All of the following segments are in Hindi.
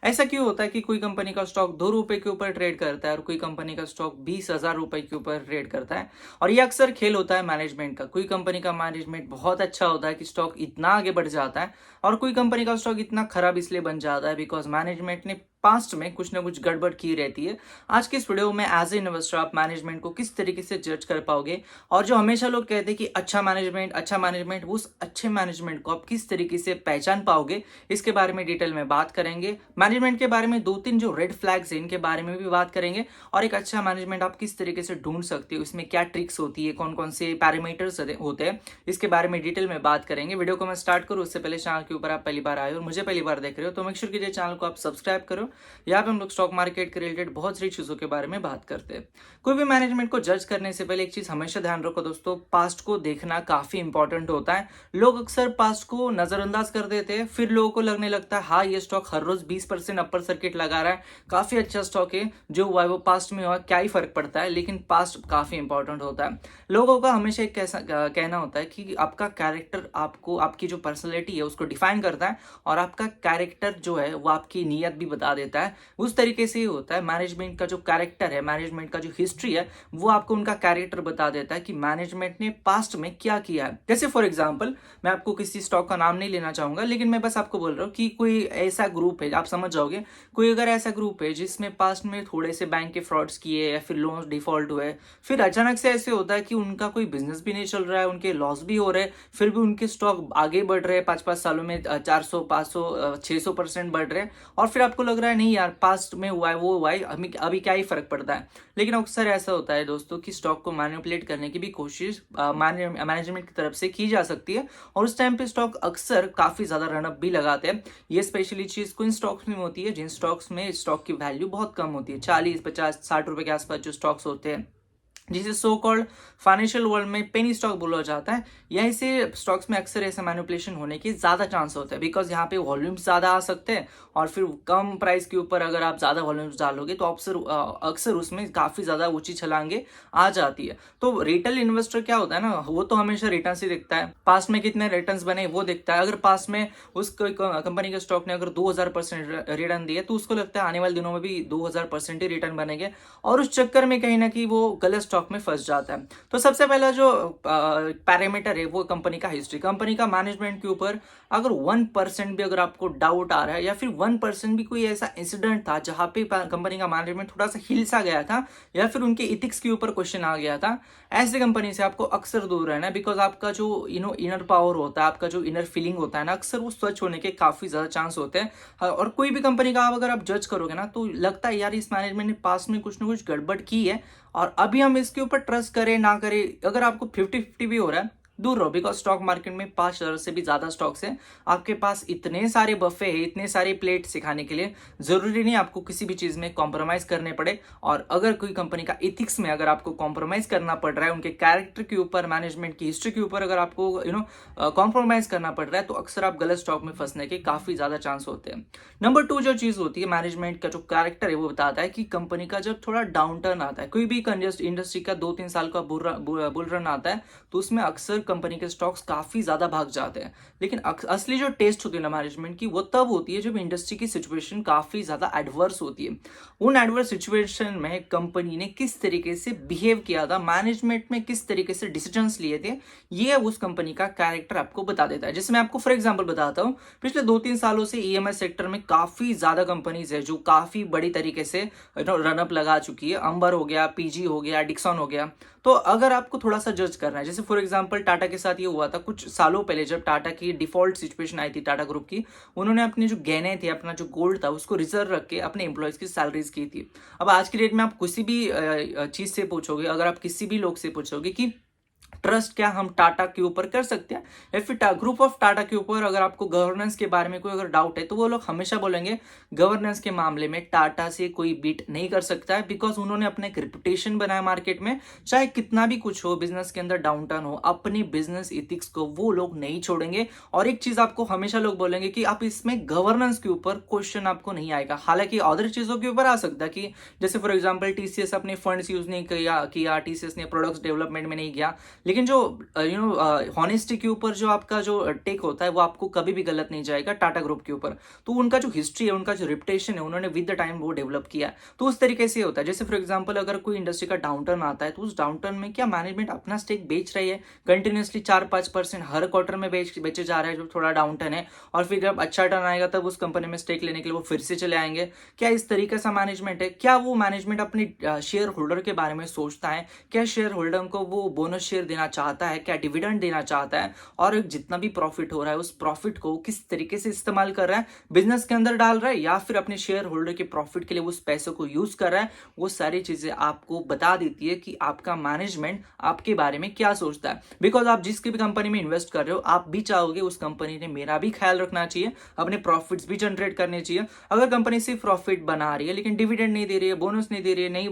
ऐसा क्यों होता है कि कोई कंपनी का स्टॉक 2 रुपए के ऊपर ट्रेड करता है और कोई कंपनी का स्टॉक 20,000 रुपए के ऊपर ट्रेड करता है। और ये अक्सर खेल होता है मैनेजमेंट का। कोई कंपनी का मैनेजमेंट बहुत अच्छा होता है कि स्टॉक इतना आगे बढ़ जाता है, और कोई कंपनी का स्टॉक इतना खराब इसलिए बन जाता है बिकॉज मैनेजमेंट ने पास्ट में कुछ ना कुछ गड़बड़ की रहती है। आज के इस वीडियो में एज ए इन्वेस्टर आप मैनेजमेंट को किस तरीके से जज कर पाओगे, और जो हमेशा लोग कहते हैं कि अच्छा मैनेजमेंट, उस अच्छे मैनेजमेंट को आप किस तरीके से पहचान पाओगे, इसके बारे में डिटेल में बात करेंगे। मैनेजमेंट के बारे में 2-3 जो रेड फ्लैग्स हैं इनके बारे में भी बात करेंगे, और एक अच्छा मैनेजमेंट आप किस तरीके से ढूंढ सकते हो, इसमें क्या ट्रिक्स होती है, कौन कौन से पैरामीटर्स होते हैं, इसके बारे में डिटेल में बात करेंगे। वीडियो को मैं स्टार्ट करूँ उससे पहले चैनल के ऊपर आप पहली बार आए और मुझे पहली बार देख रहे हो तो मेक श्योर कीजिए चैनल को आप सब्सक्राइब करो। यहाँ पे हम लोग स्टॉक मार्केट के रिलेटेड बहुत सारी चीजों के बारे में बात करते हैं। कोई भी मैनेजमेंट को जज करने से पहले एक चीज हमेशा ध्यान रखो दोस्तों, पास्ट को देखना काफी इंपॉर्टेंट होता है। लोग अक्सर पास्ट को नजरअंदाज कर देते हैं, फिर लोगों को लगने लगता है हाँ ये स्टॉक हर रोज 20% अपर सर्किट लगा रहा है, काफी अच्छा स्टॉक है, जो हुआ है वो पास्ट में हुआ, क्या ही फर्क पड़ता है। लेकिन पास्ट काफी इंपॉर्टेंट होता है। लोगों का हमेशा एक कहना होता है कि आपका कैरेक्टर आपको, आपकी जो पर्सनैलिटी है उसको डिफाइन करता है, और आपका कैरेक्टर जो है वो आपकी नीयत भी बता देता है। उस तरीके से ही होता है मैनेजमेंट का जो कैरेक्टर है, मैनेजमेंट का जो हिस्ट्री है, वो आपको उनका कैरेक्टर बता देता है कि मैनेजमेंट ने पास्ट में क्या किया है। जैसे फॉर एग्जांपल, मैं आपको किसी स्टॉक का नाम नहीं लेना चाहूंगा, लेकिन मैं बस आपको बोल रहा हूँ कि कोई ऐसा ग्रुप है, आप समझ जाओगे, कोई अगर ऐसा ग्रुप है जिसमें पास्ट में थोड़े से बैंक के फ्रॉड्स किए या फिर लोन डिफॉल्ट हुए, फिर अचानक से ऐसे होता है कि उनका कोई बिजनेस भी नहीं चल रहा है, उनके लॉस भी हो रहे हैं, फिर भी उनके स्टॉक आगे बढ़ रहे हैं, 5-5 सालों में 400, 500, 600% बढ़ रहे हैं, और फिर आपको लग रहा है नहीं यार पास्ट में हुआ है वो हुआ है, अभी क्या ही फर्क पड़ता है। लेकिन अक्सर ऐसा होता है दोस्तों कि स्टॉक को मैनिपुलेट करने की भी कोशिश मैनेजमेंट की तरफ से की जा सकती है, और उस टाइम पे स्टॉक अक्सर काफी ज्यादा रनअप भी लगाते हैं। ये स्पेशली चीज कुछ स्टॉक्स में होती है जिन स्टॉक्स में स्टॉक की वैल्यू बहुत कम होती है, 40, 50, 60 रुपए के आसपास जो स्टॉक्स होते हैं, जिसे सो कॉल्ड फाइनेंशियल वर्ल्ड में पेनी स्टॉक बोला जाता है। यहीं से स्टॉक्स में अक्सर ऐसा मैनिपुलेशन होने के ज्यादा चांस होते हैं, बिकॉज यहाँ पे वॉल्यूम्स ज्यादा आ सकते हैं, और फिर कम प्राइस के ऊपर अगर आप ज्यादा वॉल्यूम्स डालोगे तो अक्सर उसमें काफी ज्यादा ऊंची छलांगे आ जाती है। तो रिटेल इन्वेस्टर क्या होता है ना, वो तो हमेशा रिटर्न ही दिखता है, पास्ट में कितने रिटर्न बने वो दिखता है। अगर पास्ट में उस कंपनी के स्टॉक ने अगर 2000% रिटर्न दिए तो उसको लगता है आने वाले दिनों में भी 2000% ही रिटर्न बनेंगे, और उस चक्कर में कहीं ना कहीं वो गलत स्टॉक में फंस जाता है। तो सबसे पहला जो पैरामीटर है वो कंपनी का हिस्ट्री, कंपनी का मैनेजमेंट के ऊपर अगर 1% भी अगर आपको डाउट आ रहा है, या फिर 1% भी कोई ऐसा इंसिडेंट था जहां पे कंपनी का मैनेजमेंट थोड़ा सा हिलसा गया था, या फिर उनके इथिक्स के ऊपर क्वेश्चन आ गया था, ऐसे कंपनी से आपको अक्सर दूर रहना है। बिकॉज आपका जो इनर पावर होता है, आपका जो इनर फीलिंग होता है ना, अक्सर वो स्वच्छ होने के काफी ज्यादा चांस होते हैं। और कोई भी कंपनी का अगर आप जज करोगे ना तो लगता है यार इस मैनेजमेंट ने पास में कुछ ना कुछ गड़बड़ की है, और अभी हम इसके ऊपर ट्रस्ट करें ना करें। अगर आपको 50-50 भी हो रहा है, दूर रहो, बिकॉज स्टॉक मार्केट में 5,000 से भी ज्यादा स्टॉक्स हैं। आपके पास इतने सारे बफे हैं, इतने सारे प्लेट सिखाने के लिए, जरूरी नहीं आपको किसी भी चीज में कॉम्प्रोमाइज करने पड़े। और अगर कोई कंपनी का इथिक्स में अगर आपको कॉम्प्रोमाइज करना पड़ रहा है, उनके कैरेक्टर के ऊपर, मैनेजमेंट की हिस्ट्री के ऊपर अगर आपको कॉम्प्रोमाइज करना पड़ रहा है, तो अक्सर आप गलत स्टॉक में फंसने के काफी ज्यादा चांस होते हैं। नंबर 2 जो चीज होती है मैनेजमेंट का जो कैरेक्टर है वो बताता है कि कंपनी का जब थोड़ा डाउन टर्न आता है, कोई भी इंडस्ट्री का 2-3 साल का बुल रन आता है, तो उसमें अक्सर कंपनी के स्टॉक्स काफी ज्यादा भाग जाते हैं। लेकिन असली जो टेस्ट होती है ना मैनेजमेंट की, वो तब होती है जब इंडस्ट्री की सिचुएशन काफी ज्यादा एडवर्स होती है। उन एडवर्स सिचुएशन में कंपनी ने किस तरीके से बिहेव किया था, मैनेजमेंट में किस तरीके से डिसीजंस लिए थे, ये उस कंपनी का कैरेक्टर आपको बता देता है। जैसे मैं आपको फॉर एग्जांपल बताता हूँ, पिछले 2-3 सालों से ईएमएस सेक्टर में काफी ज्यादा कंपनीज है जो काफी बड़ी तरीके से रनअप लगा चुकी है। अंबर हो गया, पीजी हो गया, डिक्सन हो गया। तो अगर आपको थोड़ा सा जज करना है, जैसे फॉर एग्जांपल टाटा के साथ ये हुआ था कुछ सालों पहले, जब टाटा की डिफॉल्ट सिचुएशन आई थी टाटा ग्रुप की, उन्होंने अपने जो गहने थे, अपना जो गोल्ड था, उसको रिजर्व रख के अपने एम्प्लॉयज की सैलरीज की थी। अब आज की डेट में आप किसी भी चीज से पूछोगे, अगर आप किसी भी लोग से पूछोगे कि ट्रस्ट क्या हम टाटा के ऊपर कर सकते हैं, या फिर ग्रुप ऑफ टाटा के ऊपर अगर आपको गवर्नेंस के बारे में कोई अगर डाउट है, तो वो लोग हमेशा बोलेंगे गवर्नेंस के मामले में टाटा से कोई बीट नहीं कर सकता है, बिकॉज उन्होंने अपने एक रेपुटेशन बनाया मार्केट में। चाहे कितना भी कुछ हो, बिजनेस के अंदर डाउनटर्न हो, अपनी बिजनेस इथिक्स को वो लोग नहीं छोड़ेंगे। और एक चीज आपको हमेशा लोग बोलेंगे कि आप इसमें गवर्नेंस के ऊपर क्वेश्चन आपको नहीं आएगा। हालांकि अदर चीजों के ऊपर आ सकता है कि जैसे फॉर एग्जाम्पल टीसीएस अपने फंड्स यूज नहीं किया, टीसीएस ने प्रोडक्ट्स डेवलपमेंट में नहीं किया, लेकिन जो हॉनेस्टी के ऊपर जो आपका जो टेक होता है वो आपको कभी भी गलत नहीं जाएगा टाटा ग्रुप के ऊपर। तो उनका जो हिस्ट्री है, उनका जो रिपुटेशन है, उन्होंने विद द टाइम वो डेवलप किया है। तो उस तरीके से होता है, जैसे फॉर एग्जांपल अगर कोई इंडस्ट्री का डाउनटर्न आता है तो उस डाउनटर्न में क्या मैनेजमेंट अपना स्टेक बेच रही है कंटिन्यूसली 4-5% हर क्वार्टर में बेचे जा रहा है जो थोड़ा डाउनटर्न है, और फिर जब अच्छा टर्न आएगा तब उस कंपनी में स्टेक लेने के लिए वो फिर से चले आएंगे। क्या इस तरीके से मैनेजमेंट है? क्या वो मैनेजमेंट अपनी शेयर होल्डर के बारे में सोचता है? क्या शेयर होल्डर को वो बोनस शेयर देना चाहता है? क्या डिविडेंड देना चाहता है? और जितना भी प्रॉफिट हो रहा है उस प्रॉफिट को किस तरीके से इस्तेमाल कर रहा है, बिजनेस के अंदर डाल रहा है या फिर अपने शेयर होल्डर के प्रॉफिट के लिए उस पैसों को यूज कर रहा है? वो सारी चीजें आपको बता देती है कि आपका मैनेजमेंट आपके बारे में क्या सोचता है। बिकॉज आप जिसकी भी कंपनी में इन्वेस्ट कर रहे हो, आप भी चाहोगे उस कंपनी ने मेरा भी ख्याल रखना चाहिए, अपने प्रॉफिट्स भी जनरेट करने चाहिए। अगर कंपनी सिर्फ प्रॉफिट बना रही है लेकिन डिविडेंड नहीं दे रही है, बोनस नहीं दे रही है, नहीं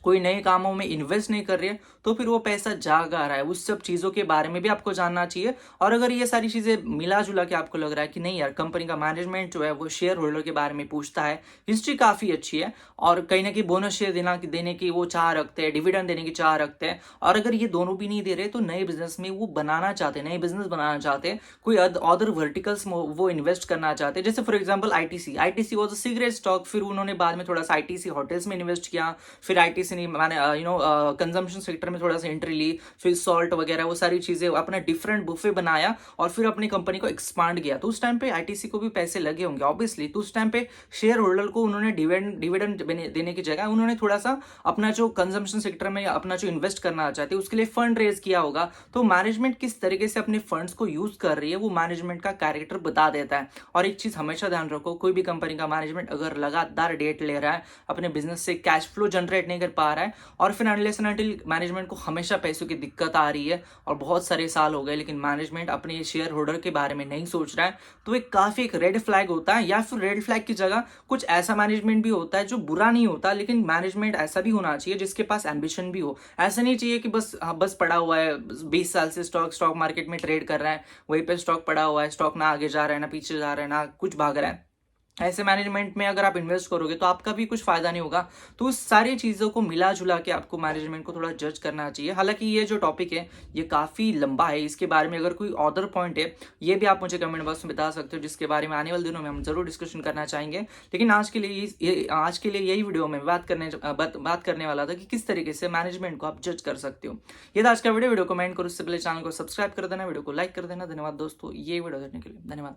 कोई नए कामों में इन्वेस्ट नहीं कर रही है, तो फिर वो पैसा जा रहा है। उस सब चीजों के बारे में भी आपको जानना चाहिए। और अगर ये सारी चीजें मिला जुला के आपको लग रहा है कि नहीं यार, कंपनी का मैनेजमेंट जो है वो शेयर होल्डर के बारे में पूछता है, हिस्ट्री काफी अच्छी है, और कहीं ना कहीं बोनस शेयर देने की वो चाह रखते हैं, डिविडेंड देने की चाह रखते हैं, और अगर ये दोनों भी नहीं दे रहे तो नए बिजनेस में वो बनाना चाहते हैं, नए बिजनेस बनाना चाहते हैं, कोई अदर वर्टिकल्स में वो इन्वेस्ट करना चाहते हैं। जैसे for example ITC was a cigarette stock, फिर उन्होंने बाद में थोड़ा सा आईटीसी होटल्स में इन्वेस्ट किया, फिर आईटीसी ने मैंने कंजम्पशन सेक्टर में थोड़ा सा एंट्री ली, फिर सॉल्ट वगैरह वो सारी चीजें अपना डिफरेंट बुफे बनाया और फिर अपनी कंपनी को एक्सपांड किया। तो उस टाइम पे आईटीसी को भी पैसे लगे होंगे ऑब्वियसली। तो उस टाइम पे शेयर होल्डर को उन्होंने डिविडेंड देने की जगह उन्होंने थोड़ा सा अपना जो कंजम्पशन सेक्टर में अपना जो इन्वेस्ट करना चाहते हैं उसके लिए फंड रेज किया होगा। तो मैनेजमेंट किस तरीके से अपने फंड्स को यूज कर रही है वो मैनेजमेंट का कैरेक्टर बता देता है। और एक चीज हमेशा ध्यान रखो, कोई भी कंपनी का मैनेजमेंट अगर लगातार डेट ले रहा है, अपने बिजनेस से कैश फ्लो जनरेट नहीं कर पा रहा है, और फिर अनलेस एंड अनटिल मैनेजमेंट को हमेशा पैसों की दिक्कत आ रही है और बहुत सारे साल हो गए लेकिन मैनेजमेंट अपने शेयर होल्डर के बारे में नहीं सोच रहा है, तो एक काफी एक रेड फ्लैग होता है। या फिर रेड फ्लैग की जगह कुछ ऐसा मैनेजमेंट भी होता है जो बुरा नहीं होता, लेकिन मैनेजमेंट ऐसा भी होना चाहिए जिसके पास एम्बिशन भी हो। ऐसा नहीं चाहिए कि बस पड़ा हुआ है 20 साल से स्टॉक मार्केट में ट्रेड कर रहा है, वहीं पे स्टॉक पड़ा हुआ है, स्टॉक ना आगे जा रहा है ना पीछे जा रहा है ना कुछ भाग रहा है। ऐसे मैनेजमेंट में अगर आप इन्वेस्ट करोगे तो आपका भी कुछ फायदा नहीं होगा। तो उस सारी चीजों को मिला जुला के आपको मैनेजमेंट को थोड़ा जज करना चाहिए। हालांकि ये जो टॉपिक है ये काफी लंबा है, इसके बारे में अगर कोई अदर पॉइंट है ये भी आप मुझे कमेंट बॉक्स में बता सकते हो, जिसके बारे में आने वाले दिनों में हम जरूर डिस्कशन करना चाहेंगे। लेकिन आज के लिए यही वीडियो में बात करने वाला था कि किस तरीके से मैनेजमेंट को आप जज कर सकते हो। ये था आज का वीडियो। कमेंट करो, उससे पहले चैनल को सब्सक्राइब कर देना, वीडियो को लाइक कर देना। धन्यवाद दोस्तों ये वीडियो देखने के लिए, धन्यवाद।